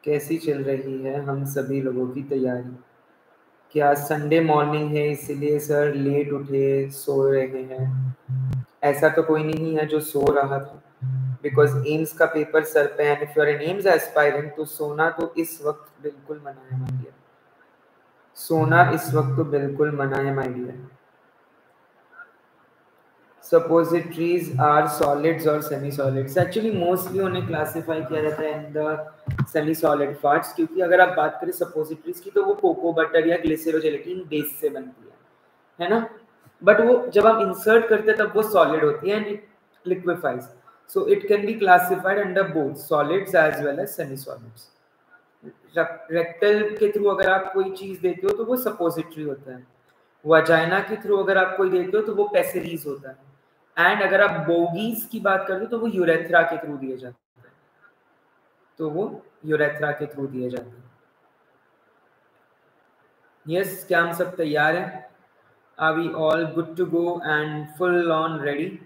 कैसी चल रही है हम सभी लोगों की तैयारी? क्या संडे मॉर्निंग है इसलिए सर लेट उठे सो रहे हैं? ऐसा तो कोई नहीं है जो सो रहा था, बिकॉज एम्स का पेपर सर पे है। If you are an AIIMS aspirant तो सोना तो इस वक्त बिल्कुल मना है माय डियर। सोना इस वक्त तो बिल्कुल मना है my dear. Suppositories are solids और सेमी सॉलिड्स। एक्चुअली मोस्टली उन्हें क्लासिफाई किया जाता है in the semi solid parts, क्योंकि अगर आप बात करें सपोजिटरीज की तो वो कोको बटर या ग्लिसरोजेलेटिन बेस से बनती है ना। बट वो जब आप इंसर्ट करते हैं तब वो सॉलिड होती है and it liquefies, so it can be classified under both solids as well as semi solids. Rectal के थ्रू अगर आप कोई चीज देते हो तो वो सपोजिटरी होता है, वजाइना के थ्रू अगर आप कोई देते हो तो वो पेसरीज होता है, एंड अगर आप बोगीज की बात कर लो तो वो यूरेथ्रा के थ्रू दिए जाते हैं, तो वो यूरेथ्रा के थ्रू दिए जाते हैं। यस, क्या हम सब तैयार हैं? Are we all good to go and full on ready?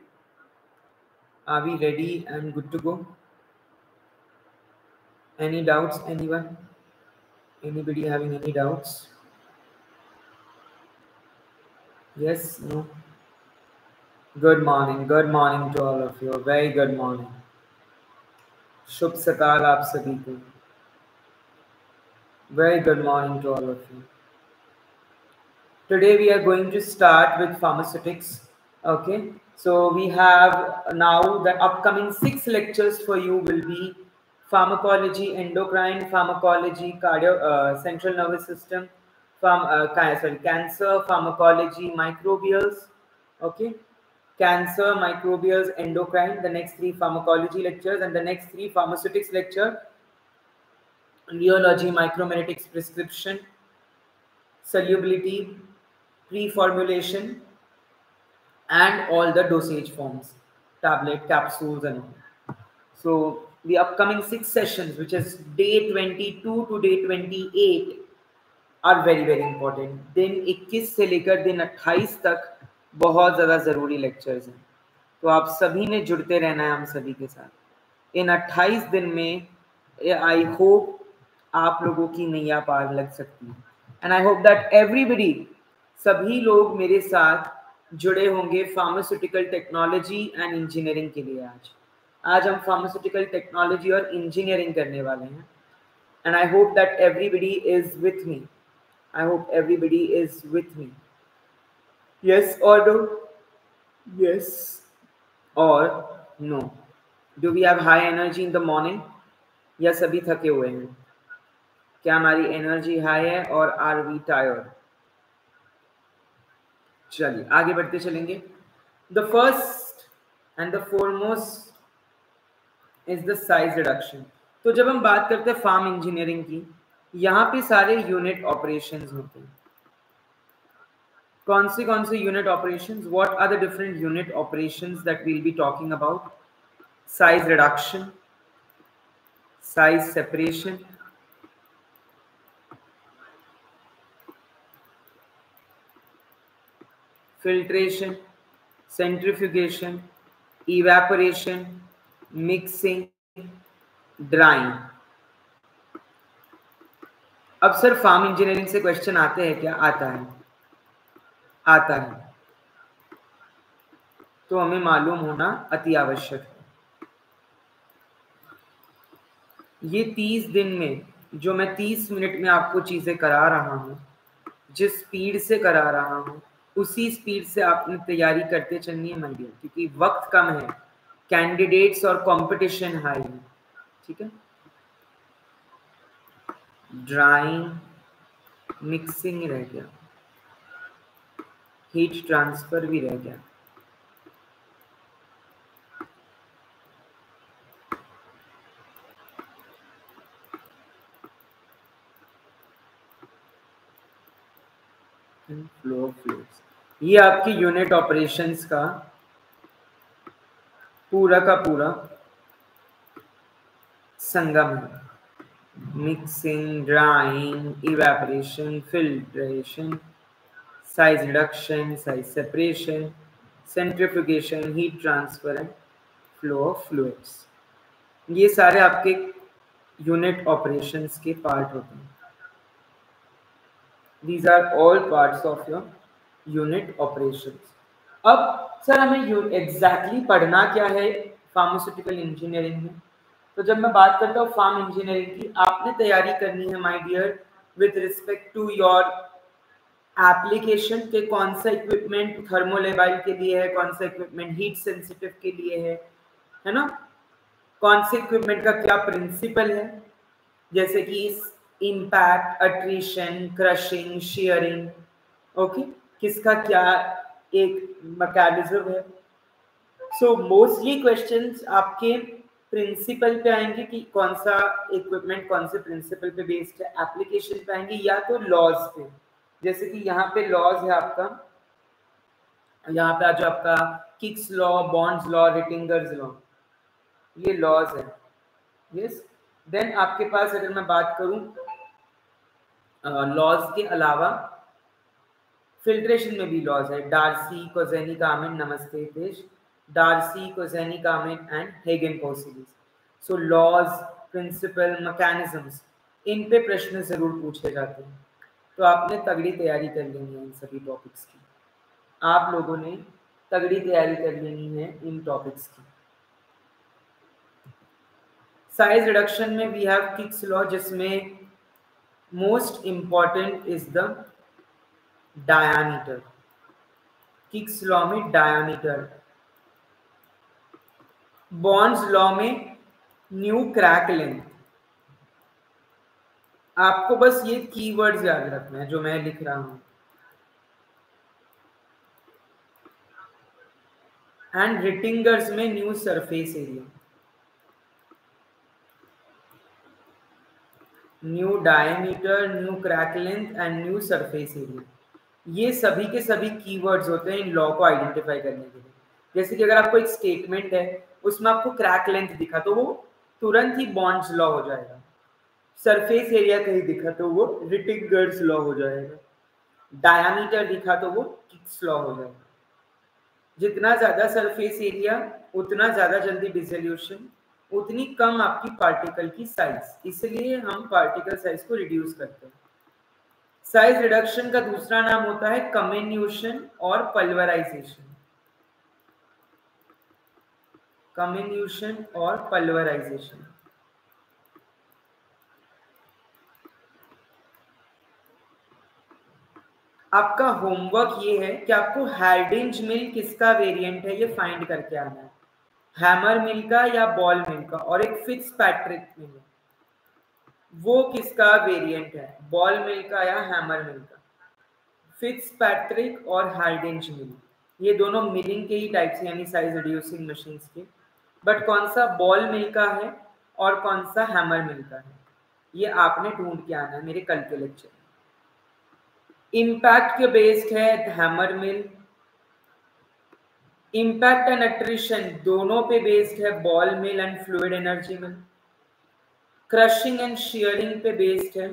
Are we ready and good to go? Any doubts anyone? Anybody having any doubts? Yes, no? Good morning to all of you. Very good morning. शुभ सकाल आप सभी को. Very good morning to all of you. Today we are going to start with pharmaceutics. Okay, so we have now the upcoming 6 lectures for you will be pharmacology, endocrine pharmacology, central nervous system, cancer pharmacology, microbials. Okay, cancer, microbials, endocrine, the next 3 pharmacology lectures, and the next 3 pharmaceutics lecture, rheology, micromenetics, prescription, solubility, pre-formulation, and all the dosage forms, tablet, capsules, and all. So the upcoming 6 sessions, which is day 22 to day 28, are very very important. दिन 21 से लेकर दिन 28 तक बहुत ज़्यादा ज़रूरी lectures हैं, तो आप सभी ने जुड़ते रहना है हम सभी के साथ। इन 28 दिन में आई होप आप लोगों की नैया पार लग सकती है, and I hope that everybody, सभी लोग मेरे साथ जुड़े होंगे फार्मास्यूटिकल टेक्नोलॉजी एंड इंजीनियरिंग के लिए। आज हम फार्मास्यूटिकल टेक्नोलॉजी और इंजीनियरिंग करने वाले हैं, and I hope that everybody is with me. I hope everybody is with me. Yes or no? Yes or no? Do we have high energy in the morning? या सभी थके हुए हैं? क्या हमारी एनर्जी हाई है और आर वी टायर्ड? चलिए आगे बढ़ते चलेंगे. The first and the foremost is the size reduction. तो जब हम बात करते हैं फार्म इंजीनियरिंग की, यहाँ पे सारे यूनिट ऑपरेशंस होते हैं. कौन से unit operations? What are the different unit operations that we will be talking about? Size reduction, size separation, filtration, centrifugation, evaporation, mixing, drying. अब सर फार्म इंजीनियरिंग से क्वेश्चन आते हैं क्या? आता है, आता है, तो हमें मालूम होना अति आवश्यक है. ये 30 दिन में जो मैं 30 मिनट में आपको चीजें करा रहा हूँ, जिस स्पीड से करा रहा हूँ उसी स्पीड से आपने तैयारी करते चलनी है माय डियर, क्योंकि वक्त कम है, कैंडिडेट्स और कंपटीशन हाई है. ठीक है. ड्राइंग, मिक्सिंग रह गया, हीट ट्रांसफर भी रह गया. फ्लो ऑफ फ्लूइड्स, ये आपकी यूनिट ऑपरेशंस का पूरा संगम है. Mixing, drying, evaporation, filtration, size reduction, size separation, centrifugation, heat transfer and flow of fluids. ये सारे आपके यूनिट ऑपरेशंस के पार्ट होते हैं। These are all parts of your unit operations. अब सर हमें एग्जैक्टली पढ़ना क्या है फार्मास्यूटिकल इंजीनियरिंग में? तो जब मैं बात करता हूँ फार्म इंजीनियरिंग की, आपने तैयारी करनी है my dear with respect to your application के कौन सा इक्विपमेंट थर्मोलेबाइल के लिए है, कौन सा इक्विपमेंट हीट सेंसिटिव के लिए है ना, कौन से इक्विपमेंट का क्या प्रिंसिपल है, जैसे कि impact, attrition, crushing, sharing, okay, किसका क्या एक मैकेनिज्म है। सो मोस्टली क्वेश्चंस आपके प्रिंसिपल पे आएंगे कि कौन सा इक्विपमेंट कौन से प्रिंसिपल पे बेस्ड है, एप्लीकेशन पे आएंगे या तो लॉज पे, जैसे कि यहाँ पे लॉज है आपका, यहाँ पे जो आपका Kick's law, Bond's law, Rittinger's law, ये लॉज है। यस, देन आपके पास अगर मैं बात करूं लॉज के अलावा फिल्ट्रेशन में भी लॉज है, डार्सी, कोजेनिक आमिन, नमस्ते हितेश, डार्सी, कोजेनिक आमिन and Hagen Poiseuille. So laws, principle, mechanisms, इन पे प्रश्न जरूर पूछे जाते हैं, तो आपने तगड़ी तैयारी कर लेनी है इन सभी टॉपिक्स की, आप लोगों ने तगड़ी तैयारी कर लेनी है इन टॉपिक्स की। साइज रिडक्शन में वी हैव किक्स लॉ, जिसमें most important is the diameter. Kicks law में डायामीटर, बॉन्ड्स लॉ में न्यू क्रैक लेंथ। आपको बस ये कीवर्ड्स याद रखना है जो मैं लिख रहा हूं। एंड रिटिंगर्स में new surface area, new diameter, new crack length and new surface area, ये सभी के सभी कीवर्ड्स होते हैं इन लॉ को आइडेंटिफाई करने के लिए। जैसे कि अगर आपको एक स्टेटमेंट है, उसमें आपको क्रैक लेंथ दिखा तो वो तुरंत ही बॉन्ड्स लॉ हो जाएगा, सरफेस एरिया कहीं दिखा तो वो रिटिंगर्स लॉ हो जाएगा, डायमीटर दिखा तो वो किक्स लॉ हो जाएगा। जितना ज्यादा सरफेस एरिया उतना ज्यादा जल्दी डिसोल्यूशन, उतनी कम आपकी पार्टिकल की साइज, इसलिए हम पार्टिकल साइज को रिड्यूस करते हैं। साइज रिडक्शन का दूसरा नाम होता है कम्युन्यूशन और पल्वराइजेशन, कम्युन्यूशन और पल्वराइजेशन। आपका होमवर्क ये है कि आपको हार्डिंज मिल किसका वेरिएंट है ये फाइंड करके आना है, हैमर मिल का या बॉल मिल का, और एक फिट्जपैट्रिक मिल है, वो किसका वेरिएंट है, बॉल मिल का या हैमर मिल का। फिट्जपैट्रिक और हार्डिंज मिल, ये दोनों मिलिंग के ही टाइप्स यानी साइज रिड्यूसिंग मशीन्स के, बट कौन सा बॉल मिल का है और कौन सा हैमर मिल का है ये आपने ढूंढ के आना है मेरे कल के लेक्चर में। इम्पैक्ट के बेस्ड है hammer mill, impact and attrition दोनों पे बेस्ड है ball mill and fluid energy mill, crushing and sharing पे बेस्ड है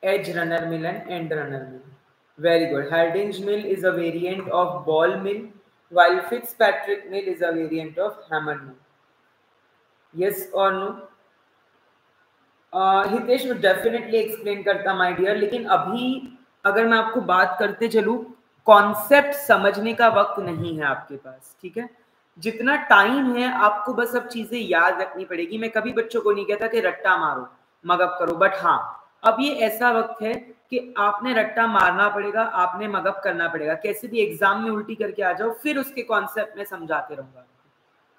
edge runner mill and end runner mill. Very good. Hardinge mill is a variant of ball mill, while Fitzpatrick mill is a variant of hammer mill. Yes or no? Hitesh वो definitely explain करता my dear, लेकिन अभी अगर मैं आपको बात करते चलूं, कॉन्सेप्ट समझने का वक्त नहीं है आपके पास, ठीक है? जितना टाइम है आपको बस अब चीजें याद रखनी पड़ेगी। मैं कभी बच्चों को नहीं कहता कि रट्टा मारो, मगअप करो, बट हाँ अब ये ऐसा वक्त है कि आपने रट्टा मारना पड़ेगा, आपने मगअप करना पड़ेगा, कैसे भी एग्जाम में उल्टी करके आ जाओ, फिर उसके कॉन्सेप्ट में समझाते रहूंगा,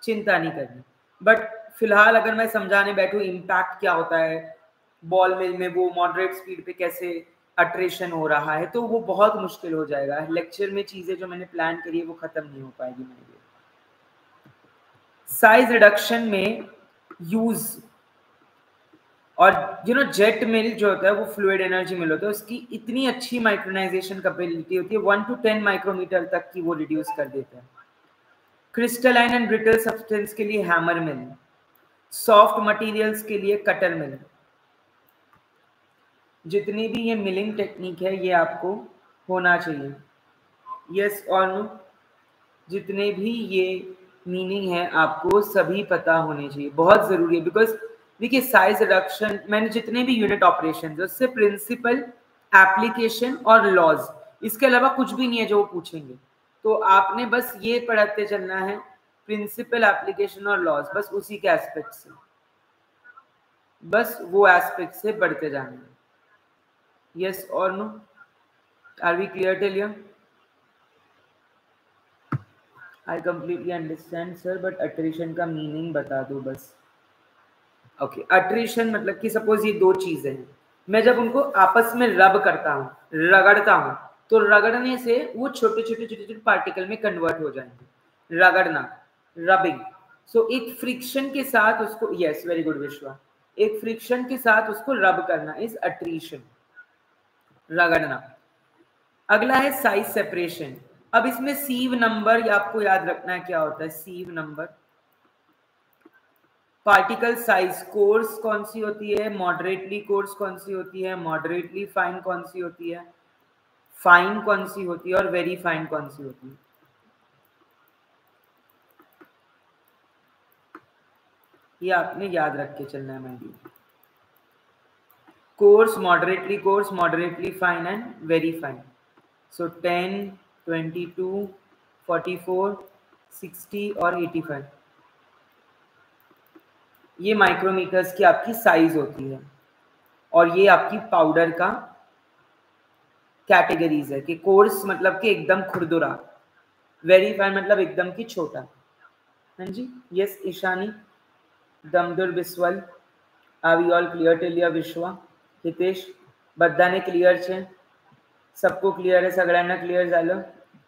चिंता नहीं करनी। बट फिलहाल अगर मैं समझाने बैठूं इम्पैक्ट क्या होता है, बॉल मिल में वो मॉडरेट स्पीड पे कैसे अट्रेशन हो रहा है, तो वो बहुत मुश्किल हो जाएगा। लेक्चर में चीजें जो मैंने प्लान करी है वो खत्म नहीं हो पाएगी मेरे लिए। साइज रिडक्शन में यूज और जेट मिल जो होता है वो फ्लूइड एनर्जी मिल होता है, उसकी इतनी अच्छी माइक्रोनाइजेशन कैपेबिलिटी होती है, 1 to 10 माइक्रोमीटर तक की वो रिड्यूस कर देता है। क्रिस्टलाइन एंड ब्रिटल सब्सटेंस के लिए हैमर मिल, सॉफ्ट मटेरियल्स के लिए कटर मिल। जितनी भी ये मिलिंग टेक्निक है ये आपको होना चाहिए। यस और नो? जितने भी ये मीनिंग है आपको सभी पता होने चाहिए, बहुत जरूरी है। बिकॉज देखिए साइज रिडक्शन, मैंने जितने भी यूनिट ऑपरेशन उससे प्रिंसिपल, एप्लीकेशन और लॉज, इसके अलावा कुछ भी नहीं है जो वो पूछेंगे। तो आपने बस ये पढ़ते चलना है, प्रिंसिपल, एप्लीकेशन और लॉज, बस उसी के एस्पेक्ट से, बस वो एस्पेक्ट से बढ़ते जाना है। यस और no? Are we clear till here? I completely understand sir, but attrition का मीनिंग बता दो बस। ओके, अट्रिशन मतलब कि सपोज ये दो चीजें हैं, मैं जब उनको आपस में रब करता हूँ, रगड़ता हूँ, तो रगड़ने से वो छोटे छोटे छोटे छोटे पार्टिकल में कन्वर्ट हो जाएंगे, रगड़ना, रबिंग। सो एक फ्रिक्शन के साथ उसको, यस वेरी गुड विश्वा, एक फ्रिक्शन के साथ उसको रब करना इज अट्रीशन, रगड़ना। अगला है साइज सेपरेशन। अब इसमें सीव नंबर आपको याद रखना है क्या होता है। सीव नंबर, पार्टिकल साइज, कोर्स कौन सी होती है, मॉडरेटली कोर्स कौन सी होती है, मॉडरेटली फाइन कौन सी होती है, फाइन कौन सी होती है, और वेरी फाइन कौन सी होती है। ये आपने याद रख के चलना है मेरी। Course, moderately fine and very fine. सो 10, 22, 44, 60 और 85, ये माइक्रोमीटर्स की आपकी साइज होती है। और ये आपकी पाउडर का कैटेगरीज है कि कोर्स मतलब कि एकदम खुरदुरा, वेरी फाइन मतलब एकदम की छोटा। हाँ जी, यस ईशानी, दमदुर Biswal, are we all clear till here? Vishwa, Hitesh, बधाने क्लियर छे? सबको क्लियर है? सगळ्यांना क्लियर झालं?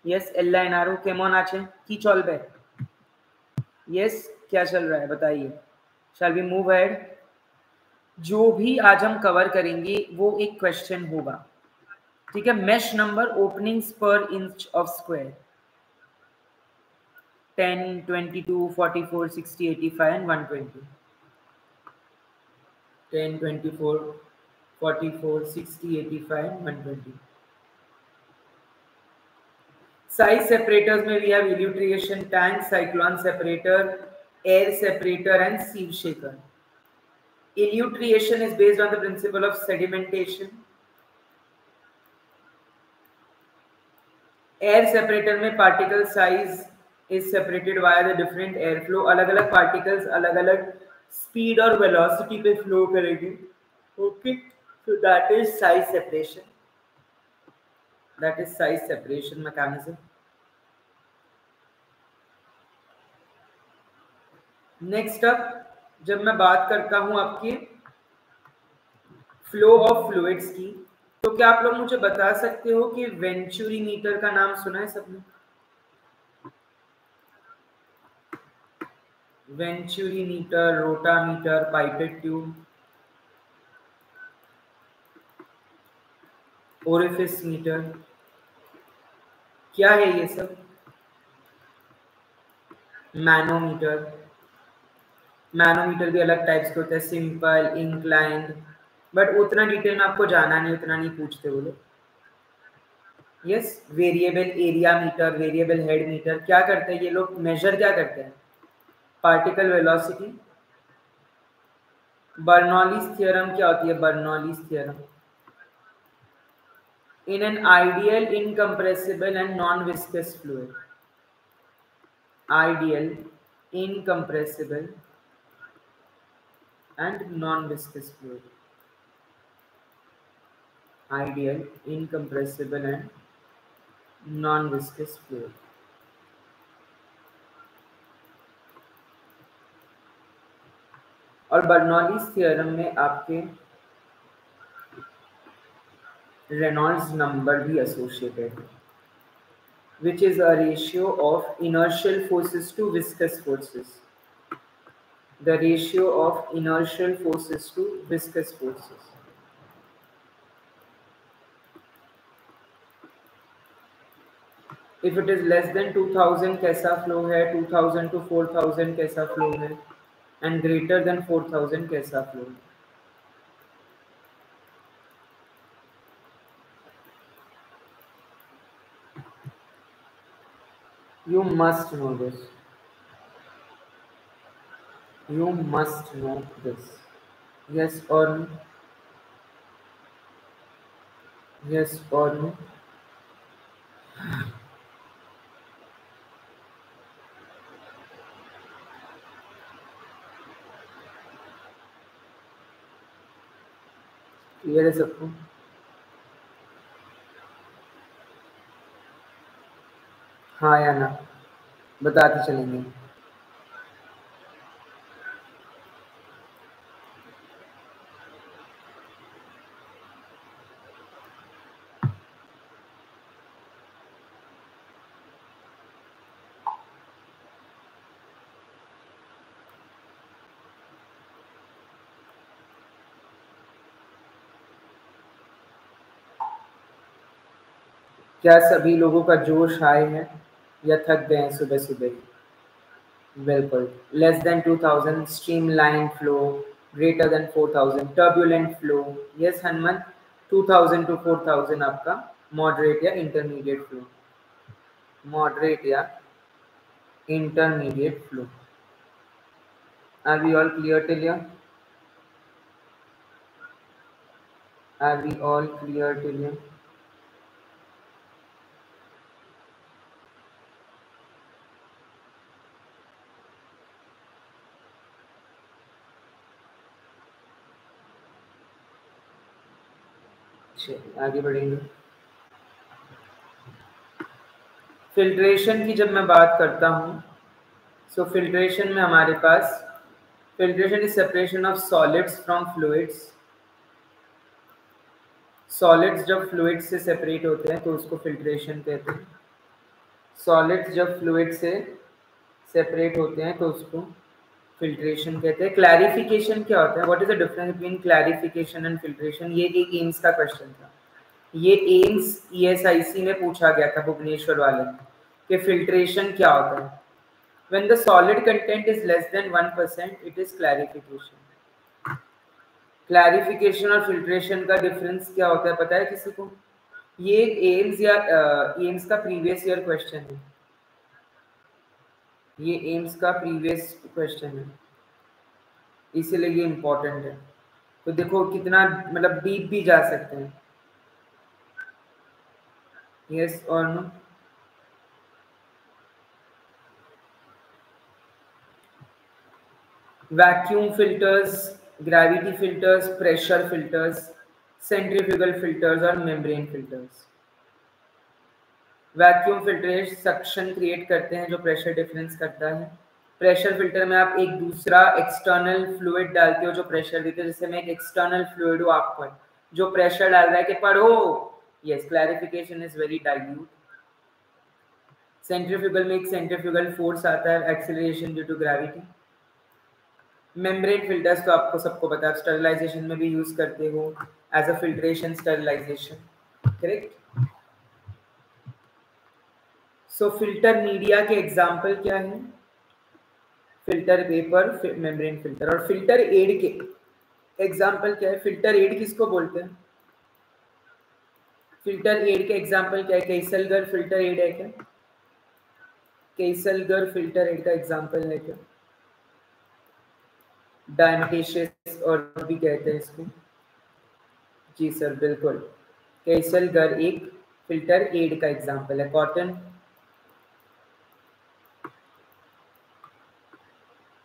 यस, एल्ला एनआरओ केमोन आछे की चलबे? यस, क्या चल रहा है बताइए? Shall we move ahead? जो भी आज हम कवर करेंगे वो एक क्वेश्चन होगा, ठीक है। मेश नंबर, ओपनिंग्स पर inch of square, 10, 22, 44, 60, 85 and 120. 10, 24, 44, 60, 85 and 120. Size separators में we have elutriation tank, cyclone separator, air separator and sieve shaker. Elutriation is based on the principle of sedimentation. Air separator में particle size is separated via the different airflow. अलग अलग particles अलग अलग speed और velocity पे flow करेंगे, okay? So that is size separation. That is size separation mechanism. Next up, जब मैं बात करता हूं आपके फ्लो ऑफ फ्लूइड्स की, तो क्या आप लोग मुझे बता सकते हो कि वेंचुरी मीटर का नाम सुना है सबने? Venturi meter, rotameter, pipette tube, orifice meter, क्या है ये सब? मैनोमीटर, मैनोमीटर भी अलग टाइप्स के होते हैं, सिंपल, इंक्लाइंड, बट उतना डिटेल में आपको जाना नहीं, उतना नहीं पूछते वो लोग। Yes, variable area meter, variable head meter, क्या करते हैं ये लोग? मेजर क्या करते हैं? Particle velocity. बर्नौलीज थ्योरम क्या होती है? Bernoulli's theorem, in an ideal, incompressible and non-viscous fluid, ideal, incompressible and non-viscous fluid, ideal, incompressible and non-viscous fluid. और बर्नौलीज थ्योरम में आपके रेनॉल्ड्स नंबर भी एसोसिएटेड है, which is a ratio of inertial forces to viscous forces. The ratio of inertial forces to viscous forces. If it is less than 2000 कैसा flow है, 2000 to 4000 कैसा flow है, and greater than 4000 कैसा flow है। You must know this. You must know this. Yes or no? Yes or no? Clear है सबको? हाँ या ना? बताते चलेंगे। क्या सभी लोगों का जोश हाई है या थक गए हैं सुबह सुबह? बिल्कुल। Less than 2000, streamline flow, greater than 4000, turbulent flow. Yes Hanumant, 2000 to 4000 आपका मॉडरेट या इंटरमीडिएट फ्लो। मॉडरेट या intermediate flow. Are we all clear till here? Are we all clear till here? चलिए आगे बढ़ेंगे। फिल्ट्रेशन की जब मैं बात करता हूँ, सो फिल्ट्रेशन में हमारे पास filtration is separation of solids from fluids. Solids जब फ्लूइड से सेपरेट होते हैं तो उसको फिल्ट्रेशन कहते हैं। सॉलिड्स जब फ्लूइड से सेपरेट होते हैं तो उसको फिल्ट्रेशन कहते हैं। क्लैरिफिकेशन क्या होता है? What is the difference between clarification and filtration? ये एक एम्स का क्वेश्चन था। ये एम्स ईएसआईसी में पूछा गया था भुवनेश्वर वाले में कि फिल्ट्रेशन क्या होता है। When the solid content is less than 1% it is clarification. Clarification और फिल्ट्रेशन का डिफरेंस क्या होता है पता है किसी को? ये एम्स या एम्स का प्रीवियस ईयर क्वेश्चन है। ये एम्स का प्रीवियस क्वेश्चन है, इसीलिए ये इम्पोर्टेंट है। तो देखो कितना मतलब डीप भी जा सकते हैं। यस और no? Vacuum filters, gravity filters, pressure filters, centrifugal filters और membrane filters. Vacuum filtration suction create करते हैं जो प्रेशर डिफरेंस करता है। प्रेशर फिल्टर में आप एक दूसरा एक्सटर्नल फ्लूइड डालते हो जो प्रेशर देते हो। जैसे मैं एक एक्सटर्नल फ्लूइड हूँ आप पर जो प्रेशर डाल रहा है कि पढ़ो। Yes, clarification is very dilute. Centrifugal में एक सेंट्रीफ्यूगल फोर्स आता है, acceleration due to gravity. Membrane filters तो आपको सबको पता है, स्टरलाइजेशन में भी यूज करते हो as a filtration sterilization, correct? So filter media के एग्जाम्पल क्या है? Filter paper, membrane filter. और फिल्टर एड के एग्जाम्पल क्या है? फिल्टर एड किसको बोलते हैं? फिल्टर एड के एग्जाम्पल क्या है? केसलगर फिल्टर एड है क्या? केसलगर फिल्टर एड का एग्जाम्पल है क्या? डायमेटिशियस और भी कहते हैं इसको। जी सर बिल्कुल, केसलगर एक फिल्टर एड का एग्जाम्पल है। कॉटन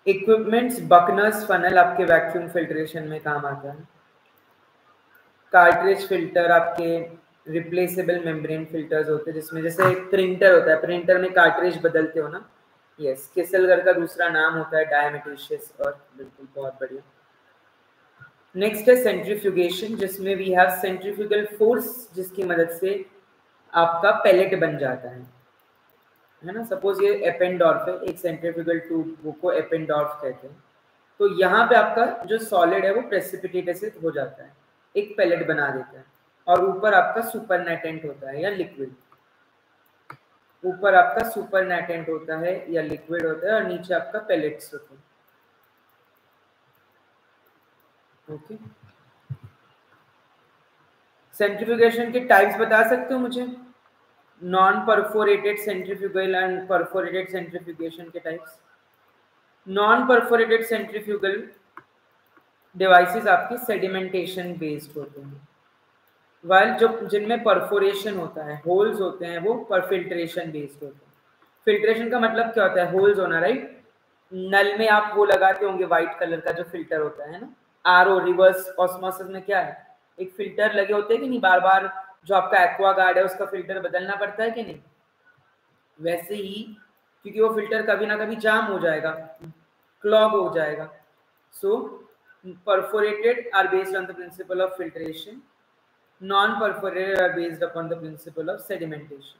इक्विपमेंट्स, बकनर्स फनल आपके वैक्यूम फिल्ट्रेशन में काम आता है। कार्ट्रिज फिल्टर आपके रिप्लेसेबल मेम्ब्रेन फिल्टर्स होते हैं जिसमें जैसे प्रिंटर होता है, प्रिंटर में कार्ट्रिज बदलते हो ना। यस, किसलगर का दूसरा नाम होता है डायमेटिशियस। और बिल्कुल बहुत बढ़िया। नेक्स्ट है सेंट्रीफ्यूगेशन, जिसमें वी हैव सेंट्रीफ्यूगल फोर्स जिसकी मदद से आपका पैलेट बन जाता है ना। सपोज ये एपेंडॉर्फ है, एक सेंट्रीफ्यूगल ट्यूब को एपेंडॉर्फ कहते हैं। तो यहाँ पे आपका जो सॉलिड है वो प्रेसिपिटेटेड हो जाता है, एक पैलेट बना देता है। और ऊपर आपका सुपरनेटेंट होता है या लिक्विड। ऊपर आपका सुपरनेटेंट होता है या लिक्विड होता है और नीचे आपका पैलेट्स होते हैं। ओके, सेंट्रीफ्यूगेशन के टाइप्स बता सकते हो मुझे? Non perforated centrifugal and perforated centrifugation के types. Non perforated centrifugal devices आपके सेडिमेंटेशन बेस्ड होते हैं, वाइल जो जिनमें परफोरेशन होता है, होल्स होते हैं, वो पर फिल्ट्रेशन बेस्ड होते हैं। फिल्ट्रेशन का मतलब क्या होता है? होल्स होना, राइट। नल में आप वो लगाते होंगे व्हाइट कलर का जो फिल्टर होता है ना, आरओ रिवर्स ऑस्मोसिस में क्या है, एक फिल्टर लगे होते हैं कि नहीं, बार बार जो आपका एक्वागार्ड है उसका फिल्टर बदलना पड़ता है कि नहीं, वैसे ही, क्योंकि वो फिल्टर कभी ना कभी जाम हो जाएगा, क्लॉग हो जाएगा। So perforated are based on the principle of filtration, non-perforated are based upon the principle of sedimentation.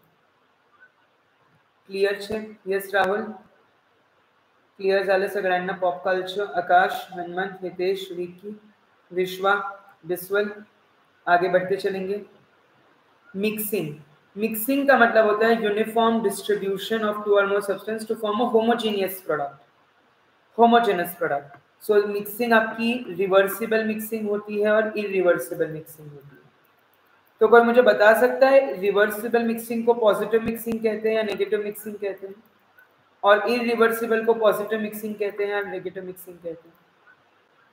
Clear છે? Yes, Rahul. Clear झालं सगळ्यांना? पॉप कल्चर, आकाश, हनुमंत, हितेश, विकी, विश्वा, बिस्वल। आगे बढ़ते चलेंगे। मिक्सिंग। मिक्सिंग का मतलब होता है यूनिफॉर्म डिस्ट्रीब्यूशन ऑफ टू और more substance to form a homogeneous product, homogeneous product. So mixing आपकी रिवर्सिबल मिक्सिंग होती है और इरिवर्सिबल मिक्सिंग होती है। तो कोई मुझे बता सकता है रिवर्सिबल मिक्सिंग को पॉजिटिव मिक्सिंग कहते हैं या नेगेटिव मिक्सिंग कहते हैं, और इरिवर्सिबल को पॉजिटिव मिक्सिंग कहते हैं या नेगेटिव मिक्सिंग कहते हैं?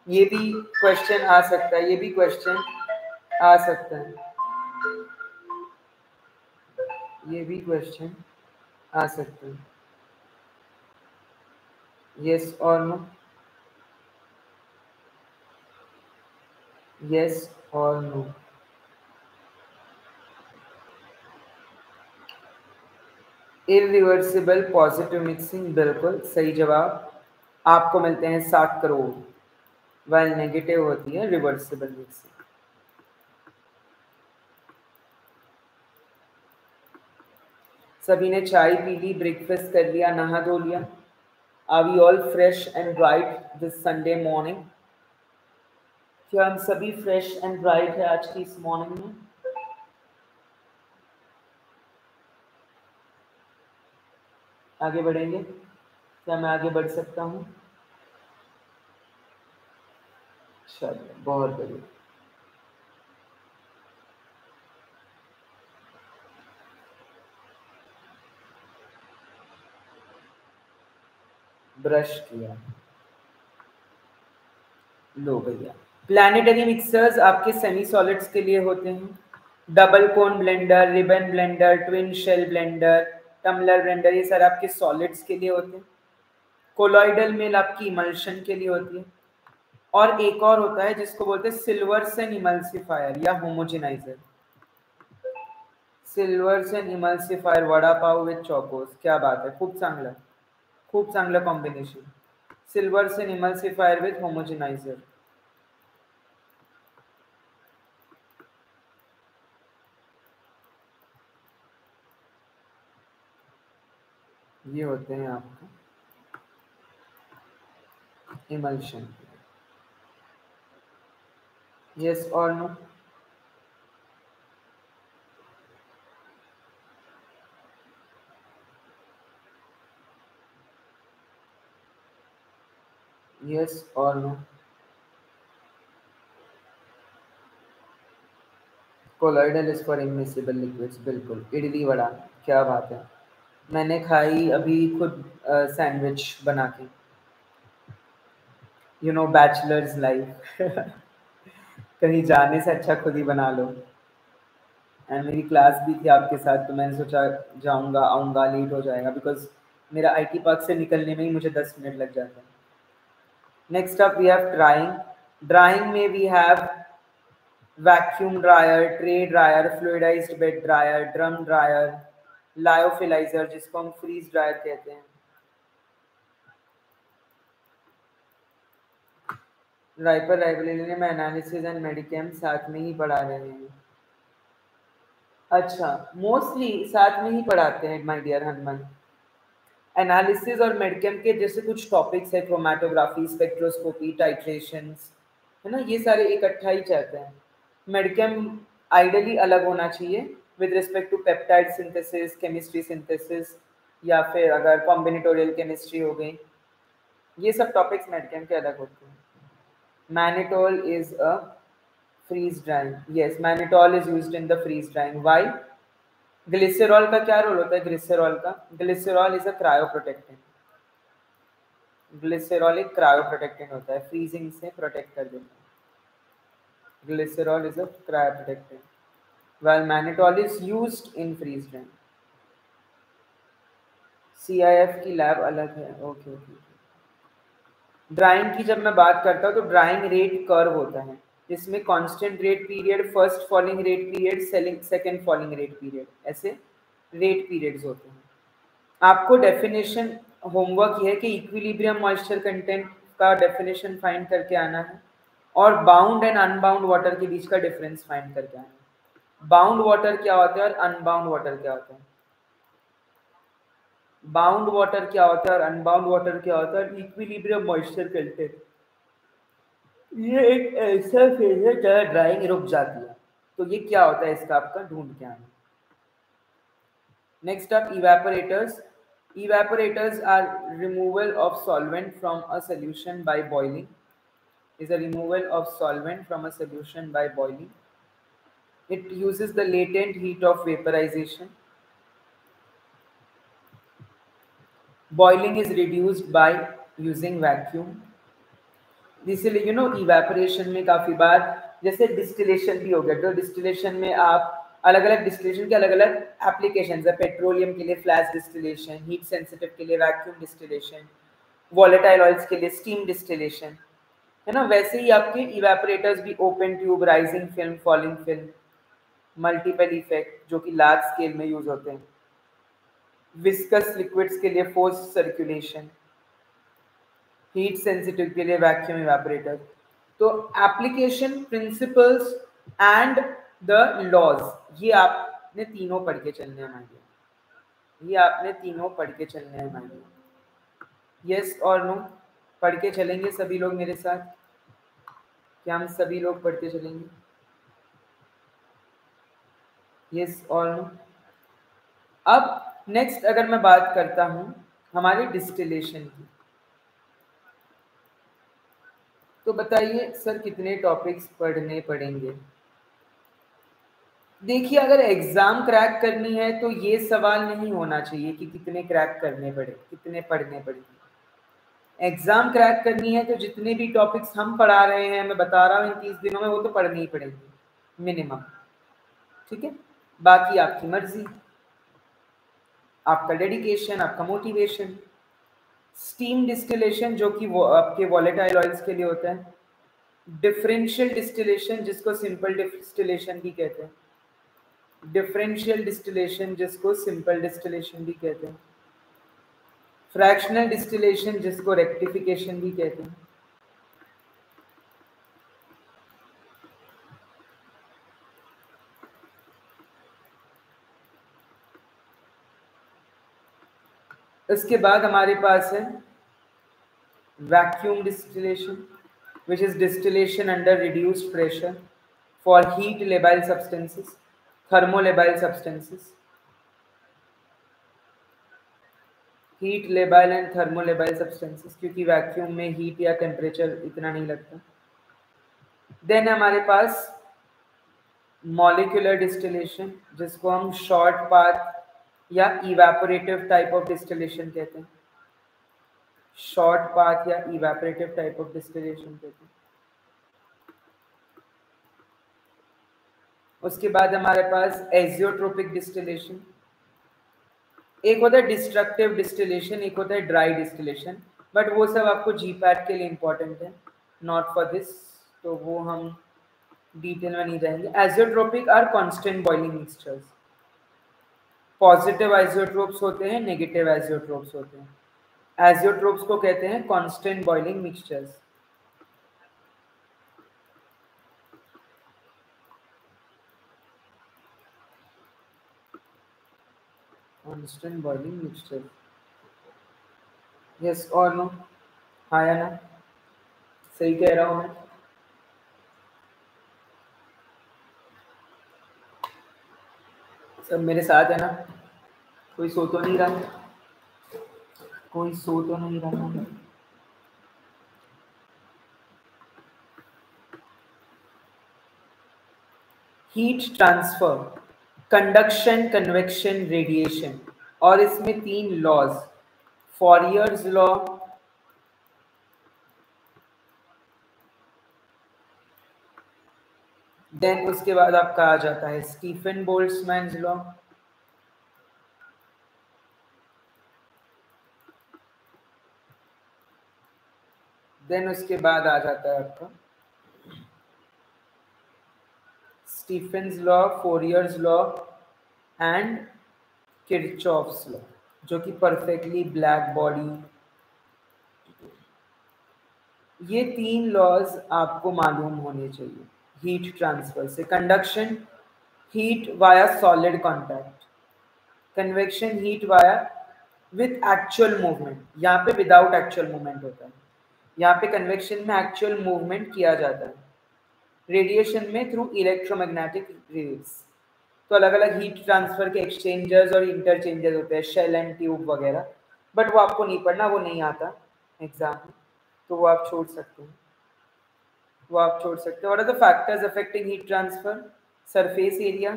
ये भी क्वेश्चन आ सकता है, ये भी क्वेश्चन आ सकता है, ये भी क्वेश्चन आ सकता है। यस और नो, यस और नो। इरिवर्सिबल पॉजिटिव मिक्सिंग, बिल्कुल सही जवाब। आपको मिलते हैं 7 करोड़। वाइल नेगेटिव होती है रिवर्सिबल मिक्सिंग। सभी ने चाय पी ली, ब्रेकफास्ट कर लिया, नहा धो लिया? Are we all fresh and bright this Sunday morning? क्या हम सभी फ्रेश एंड ब्राइट है आज की इस मॉर्निंग में? आगे बढ़ेंगे? क्या मैं आगे बढ़ सकता हूँ? चलिए, बहुत बढ़िया। ब्रश किया, लो भैया। प्लैनेटरी मिक्सर्स आपके सेमी सॉलिड्स के लिए होते हैं। Double cone blender, ribbon blender, twin shell blender, tumbler blender, ये सारे आपके सॉलिड्स के लिए होते हैं। कोलॉइडल मिल आपकी इमल्शन के लिए होती है। और एक और होता है जिसको बोलते हैं सिल्वर्सन इमल्सिफायर या homogeniser. Silverson emulsifier, vada pav with Chocos, क्या बात है, खूप चांगलं, खूप चांगलं combination. Silverson emulsifier with homogeniser. ये होते हैं आपका इमल्शन। यस और नो? यस और no? Colloidal is for immiscible liquids, बिल्कुल। इडली वड़ा, क्या बात है। मैंने खाई अभी खुद सैंडविच बना के, यू नो बैचलर्स लाइफ। कहीं जाने से अच्छा खुद ही बना लो। एंड मेरी क्लास भी थी आपके साथ, तो मैंने सोचा जाऊंगा, आऊँगा, लेट हो जाएगा, बिकॉज मेरा आईटी पार्क से निकलने में ही मुझे 10 मिनट लग जाते हैं। Next up we have drying. Drying में we have vacuum dryer, tray dryer, fluidised bed dryer, drum dryer, lyophiliser जिसको हम फ्रीज ड्रायर कहते हैं। राइपर लाइब्रेरी में एनालिसिस एंड मेडिकेम साथ में ही पढ़ा रहे हैं। अच्छा, मोस्टली साथ में ही पढ़ाते हैं माय डियर हनुमान। एनालिसिस और मेडिकेम के जैसे कुछ टॉपिक्स है, क्रोमेटोग्राफी, स्पेक्ट्रोस्कोपी, टाइट्रेशंस, है ना, ये सारे इकट्ठा ही चाहते हैं। मेडिकेम आइडियली अलग होना चाहिए with respect to peptide synthesis, chemistry synthesis, या फिर अगर कॉम्बिनेटोरियल केमिस्ट्री हो गई, ये सब टॉपिक्स मेडिकेम के अलग होते हैं। Mannitol is a freeze drying, yes, mannitol is used in the freeze drying. Why? Glycerol का क्या रोल होता है? Glycerol is a cryoprotectant. Glycerol एक क्रायोप्रोटेक्टेंट होता है, फ्रीजिंग से प्रोटेक्ट कर देता है। Glycerol is a cryoprotectant while mannitol is used in freeze drying। CIF की लैब अलग है, ओके ओके। ड्राइंग की जब मैं बात करता हूँ तो ड्राइंग रेट कर्व होता है, जिसमें constant rate period, first falling rate period, second falling rate period, ऐसे रेट पीरियड्स होते हैं। आपको डेफिनेशन होमवर्क ये है कि इक्विलिब्रियम मॉइस्चर कंटेंट का डेफिनेशन फाइंड करके आना है और बाउंड एंड अनबाउंड वाटर के बीच का डिफरेंस फाइंड करके आना है। बाउंड वाटर क्या होता है और अनबाउंड वाटर क्या होता है? बाउंड वाटर क्या होता है और अनबाउंड वाटर क्या होता है? इक्विलिब्रियम मॉइस्चर कंटेंट, ये एक ऐसा फेज है जहाँ ड्राइंग रुक जाती है, तो ये क्या होता है इसका आपका ढूंढ के आना। Next up evaporators. Evaporators are removal of solvent from a solution by boiling. Is a removal of solvent from a solution by boiling. It uses the latent heat of vaporization. Boiling is reduced by using vacuum. इसीलिए evaporation में काफी बार जैसे distillation भी हो गया, तो distillation में आप अलग अलग डिस्टिलेशन के अलग अलग एप्लीकेशन है। पेट्रोलियम के लिए फ्लैश डिस्टिलेशन, हीट सेंसिटिव के लिए वैक्यूम डिस्टिलेशन, वॉलेटाइल ऑयल्स के लिए स्टीम डिस्टिलेशन, है ना। वैसे ही आपके इवेपोरेटर्स भी open tube, rising film, falling film, multiple effect जो कि लार्ज स्केल में यूज होते हैं, विस्कस लिक्विड्स के लिए फोर्स सर्कुलेशन, हीट सेंसिटिव के लिए वैक्यूम इवेपोरेटर। तो application, principles and the laws, ये आपने तीनों पढ़ के चलने हैं हमारे, ये आपने तीनों पढ़ के चलने हैं हमारे। यस और नो पढ़ के चलेंगे सभी लोग मेरे साथ? क्या हम सभी लोग पढ़ के चलेंगे? यस और नो। अब नेक्स्ट अगर मैं बात करता हूं हमारे डिस्टिलेशन की, तो बताइए सर कितने टॉपिक्स पढ़ने पड़ेंगे? देखिए, अगर एग्जाम क्रैक करनी है तो ये सवाल नहीं होना चाहिए कि कितने क्रैक करने पड़े, कितने पढ़ने पड़ेंगे। एग्जाम क्रैक करनी है तो जितने भी टॉपिक्स हम पढ़ा रहे हैं, मैं बता रहा हूँ इन 30 दिनों में, वो तो पढ़ने ही पड़ेंगे मिनिमम। ठीक है, बाकी आपकी मर्जी, आपका डेडिकेशन, आपका मोटिवेशन। स्टीम डिस्टिलेशन जो कि वो आपके वॉलेटाइल ऑयल्स के लिए होता है। डिफरेंशियल डिस्टिलेशन जिसको सिंपल डिस्टिलेशन भी कहते हैं, डिफरेंशियल डिस्टिलेशन जिसको सिंपल डिस्टिलेशन भी कहते हैं। फ्रैक्शनल डिस्टिलेशन जिसको रेक्टिफिकेशन भी कहते हैं। इसके बाद हमारे पास है vacuum distillation, which is distillation under reduced pressure for heat labile substances, thermolabile substances, heat labile and thermolabile substances, क्योंकि वैक्यूम में हीट या टेम्परेचर इतना नहीं लगता। देन हमारे पास मॉलिक्यूलर डिस्टिलेशन जिसको हम शॉर्ट पाथ या इवेपोरेटिव टाइप ऑफ डिस्टिलेशन कहते हैं, शॉर्ट पाथ या इवेपोरेटिव टाइप ऑफ डिस्टिलेशन कहते हैं। उसके बाद हमारे पास एजियोट्रोपिक डिस्टिलेशन, एक होता है डिस्ट्रक्टिव डिस्टिलेशन, एक होता है ड्राई डिस्टिलेशन, बट वो सब आपको जीपैट के लिए इंपॉर्टेंट है, नॉट फॉर दिस, तो वो हम डिटेल में नहीं जाएंगे। Azeotropic are constant boiling mixtures, positive azeotropes होते हैं, नेगेटिव आइसोट्रोप्स होते हैं। एजियोट्रोप्स को कहते हैं constant boiling mixtures. Constant boiling mixture, yes और नो? हाँ या ना? सही कह रहा हूँ मैं? सब मेरे साथ है ना? कोई सो तो नहीं रहा? कोई सो तो नहीं रहा? Heat transfer, conduction, convection, radiation, और इसमें 3 लॉज, फॉरियर्स लॉ, देन उसके बाद आपका आ जाता है स्टीफन बोल्ट्जमैन लॉ, देन उसके बाद आ जाता है आपका Stefan's law, Fourier's law and Kirchhoff's law, जो कि परफेक्टली ब्लैक बॉडी। ये 3 लॉज आपको मालूम होने चाहिए हीट ट्रांसफर से। Conduction, heat via solid contact, convection, heat via with actual movement, यहाँ पे विदाउट एक्चुअल मूवमेंट होता है, यहाँ पे कन्वेक्शन में एक्चुअल मूवमेंट किया जाता है, रेडिएशन में थ्रू इलेक्ट्रोमैग्नेटिक रेज। तो अलग अलग हीट ट्रांसफर के एक्सचेंजर्स और इंटरचेंजर्स होते हैं, शेल एंड ट्यूब वगैरह, बट वो आपको नहीं पढ़ना, वो नहीं आता एग्जाम में, तो वो आप छोड़ सकते हैं, वो आप छोड़ सकते हैं। What are the factors affecting heat transfer? Surface area,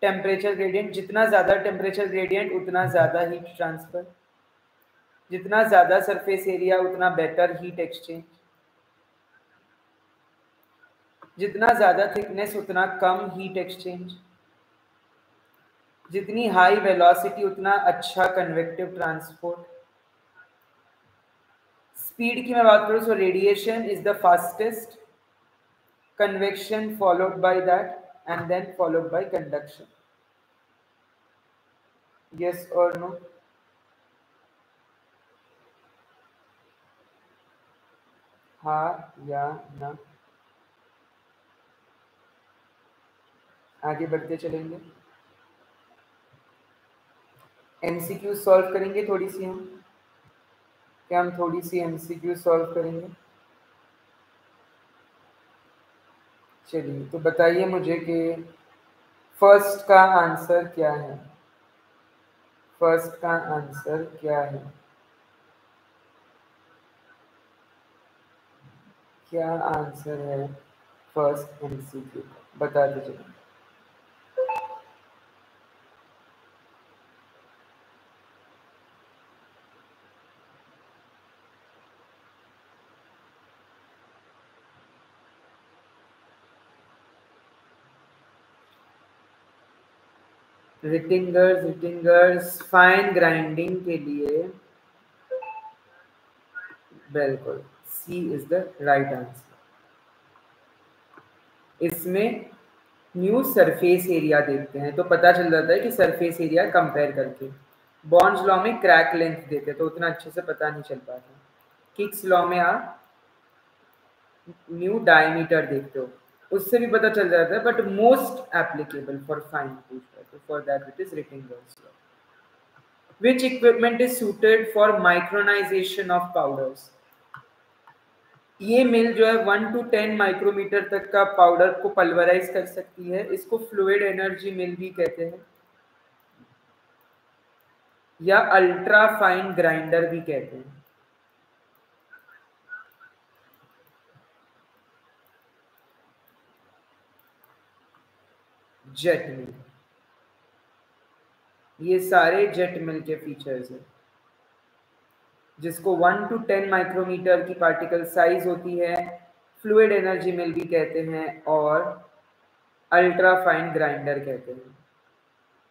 temperature gradient, जितना ज़्यादा टेम्परेचर ग्रेडियंट उतना ज़्यादा हीट ट्रांसफर, जितना ज़्यादा सरफेस एरिया उतना बेटर हीट एक्सचेंज, जितना ज़्यादा थिकनेस उतना कम हीट एक्सचेंज, जितनी हाई वेलोसिटी उतना अच्छा कन्वेक्टिव ट्रांसपोर्ट। स्पीड की मैं बात करूँ तो radiation is the fastest, convection followed by that and then followed by conduction. Yes और नो? हाँ या ना? आगे बढ़ते चलेंगे, एमसीक्यू सॉल्व करेंगे थोड़ी सी हम, क्या हम थोड़ी सी एमसीक्यू सॉल्व करेंगे? चलिए, तो बताइए मुझे कि फर्स्ट का आंसर क्या है, फर्स्ट का आंसर क्या है, क्या आंसर है फर्स्ट एमसीक्यू का, बता दीजिए। रिटिंगर्स फाइन ग्राइंडिंग के लिए बिल्कुल सी इज द राइट आंसर। इसमें न्यू सरफेस एरिया देखते हैं तो पता चल जाता है कि सरफेस एरिया कंपेयर करके, बॉन्ड्स लॉ में क्रैक लेंथ देते तो उतना अच्छे से पता नहीं चल पाता, किक्स लॉ में आप न्यू डायमीटर देखते हो, उससे भी पता चल जाता है, but most applicable for fine पूछता है तो for that it is Rittinger's law. Which equipment is suited for micronization of powders? ये मिल जो है 1 to 10 माइक्रोमीटर तक का पाउडर को पल्वराइज कर सकती है, इसको फ्लूइड एनर्जी मिल भी कहते हैं या अल्ट्रा फाइन ग्राइंडर भी कहते हैं। जेट मिल, ये सारे जेट मिल के फीचर्स हैं, जिसको 1 to 10 माइक्रोमीटर की पार्टिकल साइज होती है, फ्लूइड एनर्जी मिल भी कहते हैं और अल्ट्रा फाइन ग्राइंडर कहते हैं।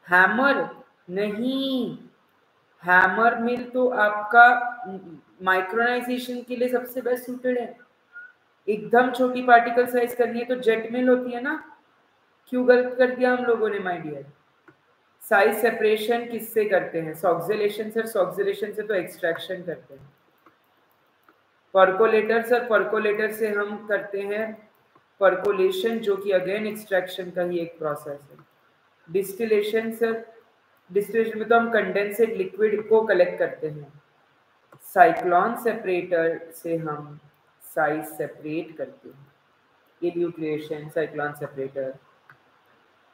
हैमर नहीं, हैमर मिल तो आपका माइक्रोनाइजेशन के लिए सबसे बेस्ट सूटेड है, एकदम छोटी पार्टिकल साइज करनी है तो जेट मिल होती है ना। क्यों गलत कर दिया हम लोगों ने माय डियर? साइज सेपरेशन किससे करते हैं? सॉक्सिलेशन से, सॉक्सिलेशन से तो एक्सट्रैक्शन करते हैं। परकोलेटर सर, परकोलेटर से हम करते हैं परकोलेशन, जो कि अगेन एक्सट्रैक्शन का ही एक प्रोसेस है। डिस्टिलेशन सर, डिस्टिलेशन में तो हम कंडेंसेड लिक्विड को कलेक्ट करते हैं। साइक्लोन सेपरेटर से हम साइज सेपरेट करते हैं, elutriation, cyclone separator.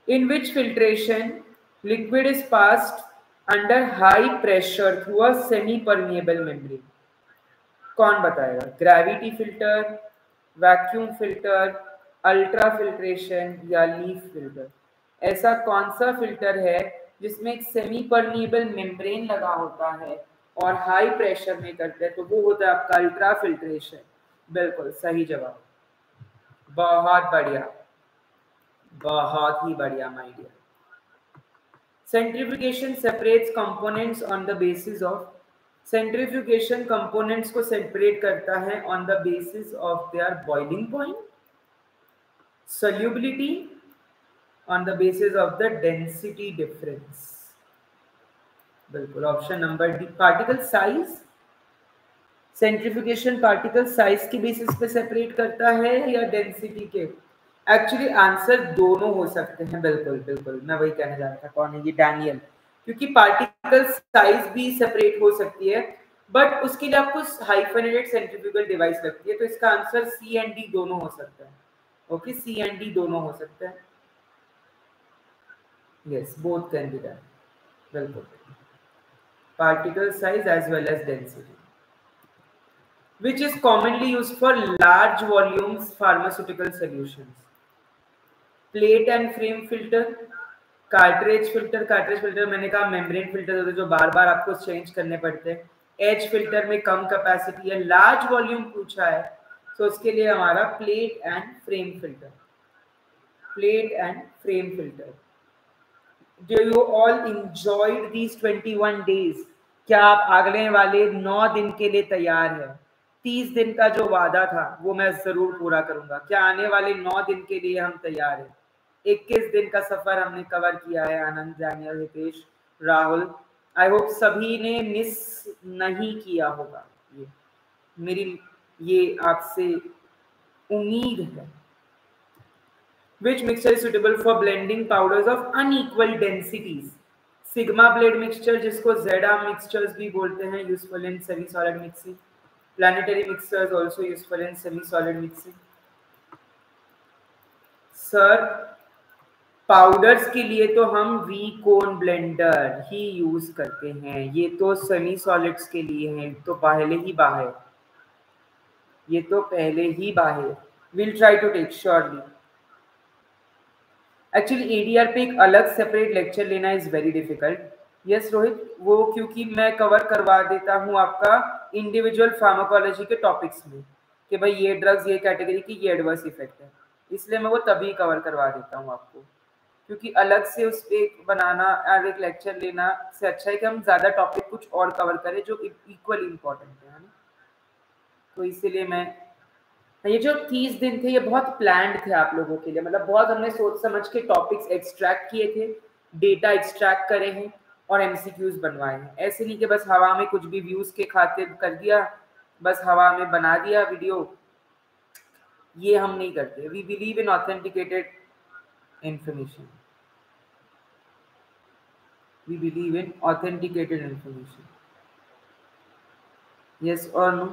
In which filtration liquid is passed under high pressure through a semi-permeable membrane? कौन बताएगा? Gravity filter, vacuum filter, ultra filtration या लीफ फिल्टर? ऐसा कौन सा फिल्टर है जिसमें एक सेमी परमिएबल मेम्ब्रेन लगा होता है और हाई प्रेशर में करते हैं? तो वो होता है आपका अल्ट्रा फिल्ट्रेशन। बिल्कुल सही जवाब, बहुत बढ़िया, बहुत ही बढ़िया my dear. Centrifugation separates components on the basis of, centrifugation components को सेपरेट करता है on the basis of their boiling point, solubility, on the basis of the density difference। बिल्कुल option number D. Particle size, centrifugation particle size के basis पे separate करता है या density के? एक्चुअली आंसर दोनों हो सकते हैं। बिल्कुल बिल्कुल, मैं वही कहने जा रहा था। कौन है ये? डैनियल। क्योंकि पार्टिकल साइज भी सेपरेट हो सकती है, बट उसके लिए आपको हाइफेनेटेड सेंट्रीफ्यूगल डिवाइस लगती है, तो इसका आंसर सी एंड डी दोनों हो सकता है। ओके, सी एंड डी दोनों हो सकता है। Yes, both can be done. बिल्कुल, particle size as well as density, which is commonly used for large volumes pharmaceutical solutions. Plate and frame filter, cartridge filter. Cartridge filter मैंने कहा membrane filter होते हैं जो बार बार आपको चेंज करने पड़ते हैं। एज फिल्टर में कम कैपेसिटी है, लार्ज वॉल्यूम पूछा है, तो उसके लिए हमारा plate and frame filter. Plate and frame filter. Do you all enjoyed these 21 days? क्या आप अगले वाले 9 दिन के लिए तैयार हैं? 30 दिन का जो वादा था वो मैं जरूर पूरा करूंगा। क्या आने वाले 9 दिन के लिए हम तैयार हैं? 21 दिन का सफर हमने कवर किया है। Anand, Daniel, Hitesh, Rahul, I hope सभी ने मिस नहीं किया होगा। ये मेरी ये आपसे उम्मीद है। Which mixture is suitable for blending powders of unequal densities? Sigma blade mixture, जिसको Z-arm mixtures भी बोलते हैं, useful in semi-solid mixing. Planetary mixtures also useful in semi-solid mixing. Sir powders के लिए तो हम वी कोन ब्लेंडर ही use करते हैं, ये तो सेमी सॉलिड्स के लिए है, तो पहले ही बाहर, ये तो पहले ही बाहर। Will try to take surely. Actually ADR पे एक अलग सेपरेट लेक्चर लेना is very difficult. Yes Rohit, वो क्योंकि मैं कवर करवा देता हूँ आपका इंडिविजुअल फार्माकोलॉजी के टॉपिक्स में कि भाई ये ड्रग्स ये कैटेगरी की ये एडवर्स इफेक्ट है, इसलिए मैं वो तभी कवर करवा देता हूँ आपको। क्योंकि अलग से उस पर एक बनाना और एक लेक्चर लेना से अच्छा है कि हम ज़्यादा टॉपिक कुछ और कवर करें जो इक्वली इम्पोर्टेंट है ना। तो इसीलिए मैं, ये जो 30 दिन थे ये बहुत प्लान्ड थे आप लोगों के लिए, मतलब बहुत हमने सोच समझ के टॉपिक्स एक्सट्रैक्ट किए थे, डेटा एक्सट्रैक्ट करे हैं और एमसीक्यूज बनवाए हैं। ऐसे नहीं कि बस हवा में कुछ भी व्यूज के खातिर कर दिया, बस हवा में बना दिया वीडियो, ये हम नहीं करते। We believe in authenticated information, we believe in authenticated information. Yes और नो?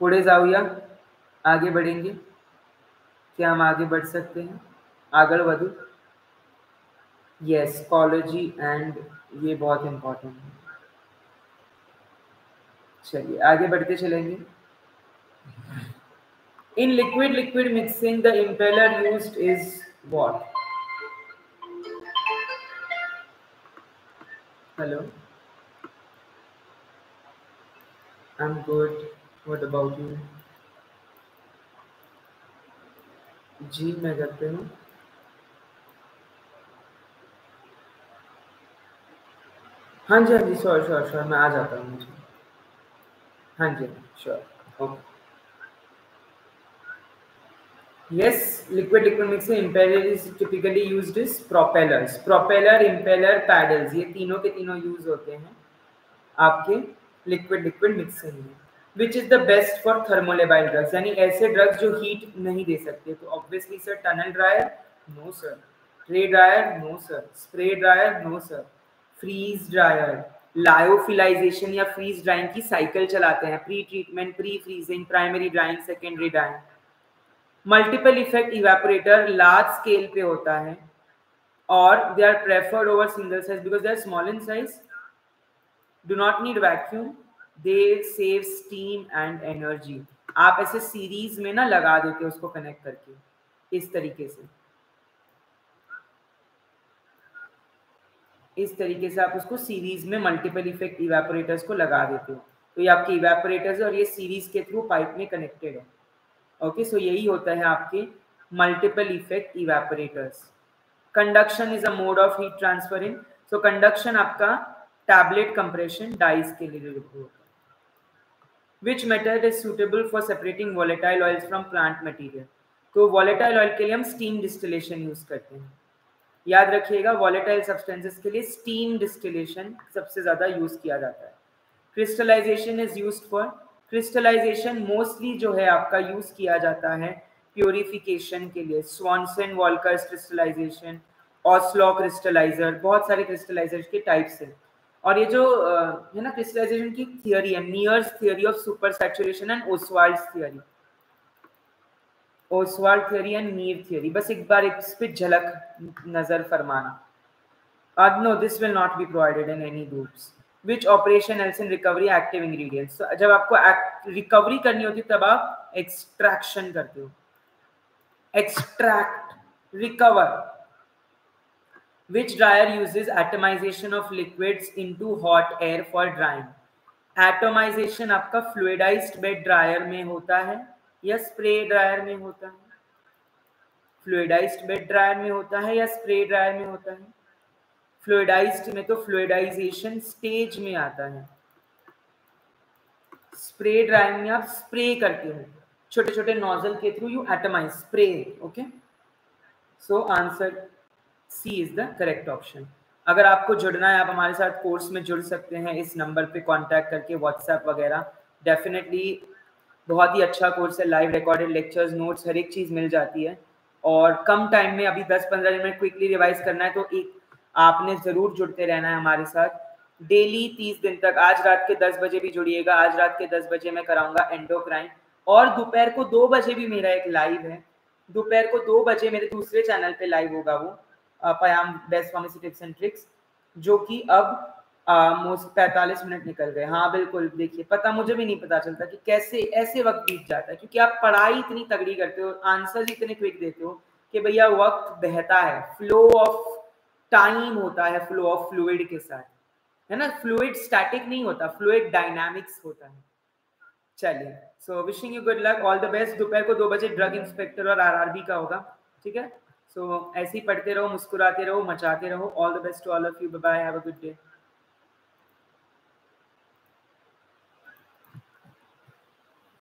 पुढे जाऊया, आगे बढ़ेंगे? क्या हम आगे बढ़ सकते हैं? आगे बढ़ू? यस, कॉलोजी एंड ये बहुत इंपॉर्टेंट है। चलिए आगे बढ़ते चलेंगे। In liquid liquid mixing the impeller used is what? Hello, I am good, what about you? जी मैं करते हूँ। हाँ जी हाँ जी, श्योर श्योर श्योर, मैं आ जाता हूँ मुझे। हाँ जी sure, okay. Yes, liquid liquid mixing impeller is typically used as propellers, propeller, impeller, paddles, ये तीनों के तीनों यूज होते हैं आपके लिक्विड लिक्विड मिक्सिंग में। Which is the best for thermolabile drugs, यानी ऐसे ड्रग्स जो हीट नहीं दे सकते। तो obviously sir tunnel dryer no sir, tray dryer no sir, spray dryer no sir, freeze dryer, lyophilisation या फ्रीज ड्राइंग की साइकिल चलाते हैं, pre treatment, pre freezing, primary drying, secondary drying. Multiple effect evaporator large scale पे होता है और they are preferred over single size because they are small in size, do not need vacuum, they save steam and energy। आप ऐसे series में ना लगा देते हो उसको कनेक्ट करके इस तरीके से। इस तरीके से आप उसको सीरीज में मल्टीपल इफेक्ट इवेपोरेटर्स को लगा देते हो, तो ये आपके इवेपोरेटर्स और ये सीरीज के थ्रू पाइप में कनेक्टेड है। ओके, सो यही होता है आपके multiple effect evaporators. Conduction is a mode of heat transferring, so conduction आपका टैबलेट कंप्रेशन डाइस के लिए होता है। Which method is suitable for separating volatile oils from plant material? तो volatile oil के लिए हम steam distillation यूज करते हैं। याद रखिएगा, volatile substances के लिए steam distillation सबसे ज्यादा यूज किया जाता है। Crystallization is used for, crystallization mostly जो है आपका यूज किया जाता है प्योरिफिकेशन के लिए। Swanson Walker's crystallization, Oslo crystallizer, बहुत सारे crystallizers के टाइप्स हैं। और ये जो है ना क्रिस्टलाइजेशन की थियरी है, Miers theory of super saturation and Ostwald's theory, Ostwald theory and Mier theory, बस एक बार इस पे झलक नजर फरमाना। No, this will not be provided in any groups. Which operation helps in recovery active ingredients? So, जब आपको recovery करनी होती है तब आप एक्सट्रैक्शन करते हो, extract, recover. Which dryer uses atomization of liquids into hot air for drying? Atomization आपका fluidized bed dryer में होता है या spray dryer में होता है? Fluidized bed dryer में होता है या spray dryer में होता है? Fluidized में तो fluidization stage में आता है। Spray dryer में आप spray करते हो, छोटे छोटे नोजल के through you atomize, spray. Okay, so answer C is the correct option. अगर आपको जुड़ना है, आप हमारे साथ कोर्स में जुड़ सकते हैं इस नंबर पे कांटेक्ट करके, व्हाट्सएप वगैरह। डेफिनेटली बहुत ही अच्छा कोर्स है, लाइव रिकॉर्डेड लेक्चर्स, नोट्स, हर एक चीज़ मिल जाती है और कम टाइम में, अभी 10-15 दिन में क्विकली रिवाइज करना है तो एक आपने ज़रूर जुड़ते रहना है हमारे साथ डेली 30 दिन तक। आज रात के 10 बजे भी जुड़िएगा, आज रात के 10 बजे मैं कराऊंगा एंडोक्राइन, और दोपहर को 2 बजे भी मेरा एक लाइव है, दोपहर को 2 बजे मेरे दूसरे चैनल पे लाइव होगा वो पयाम best pharmacy tips and tricks, जो कि अब 45 मिनट निकल गए। हाँ बिल्कुल, देखिए पता, मुझे भी नहीं पता चलता कि कैसे ऐसे वक्त बीत जाता है, क्योंकि आप पढ़ाई इतनी तगड़ी करते हो, आंसर इतने क्विक देते हो कि भैया वक्त बहता है, फ्लो ऑफ टाइम होता है, फ्लो ऑफ फ्लूइड के साथ, है ना। फ्लूइड स्टैटिक नहीं होता, फ्लूइड डायनामिक्स होता है। चलिए, so wishing you good luck, all the best. दोपहर को 2 बजे ड्रग इंस्पेक्टर और आरआरबी का होगा, ठीक है। सो ऐसे ही पढ़ते रहो, मुस्कुराते रहो, मचाते रहो। All the best to all of you, bye bye, have a good day.